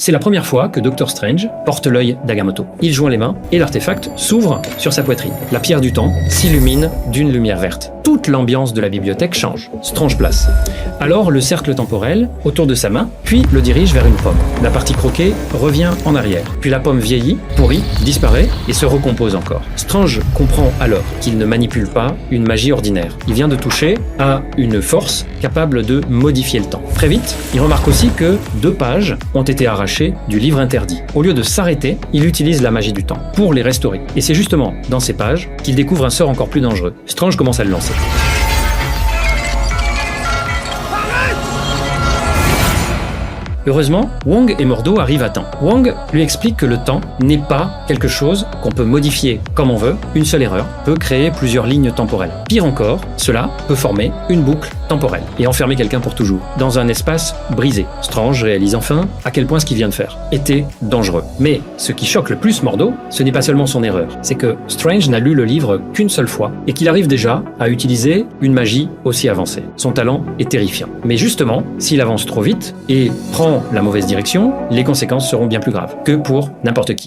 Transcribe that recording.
C'est la première fois que Dr Strange porte l'œil d'Agamotto. Il joint les mains et l'artefact s'ouvre sur sa poitrine. La pierre du temps s'illumine d'une lumière verte. Toute l'ambiance de la bibliothèque change. Strange place. Alors le cercle temporel autour de sa main, puis le dirige vers une pomme. La partie croquée revient en arrière. Puis la pomme vieillit, pourrit, disparaît et se recompose encore. Strange comprend alors qu'il ne manipule pas une magie ordinaire. Il vient de toucher à une force capable de modifier le temps. Très vite, il remarque aussi que 2 pages ont été arrachées du livre interdit. Au lieu de s'arrêter, il utilise la magie du temps pour les restaurer. Et c'est justement dans ces pages qu'il découvre un sort encore plus dangereux. Strange commence à le lancer. Heureusement, Wong et Mordo arrivent à temps. Wong lui explique que le temps n'est pas quelque chose qu'on peut modifier comme on veut. Une seule erreur peut créer plusieurs lignes temporelles. Pire encore, cela peut former une boucle temporelle et enfermer quelqu'un pour toujours dans un espace brisé. Strange réalise enfin à quel point ce qu'il vient de faire était dangereux. Mais ce qui choque le plus Mordo, ce n'est pas seulement son erreur, c'est que Strange n'a lu le livre qu'une seule fois et qu'il arrive déjà à utiliser une magie aussi avancée. Son talent est terrifiant. Mais justement, s'il avance trop vite et prend la mauvaise direction, les conséquences seront bien plus graves que pour n'importe qui.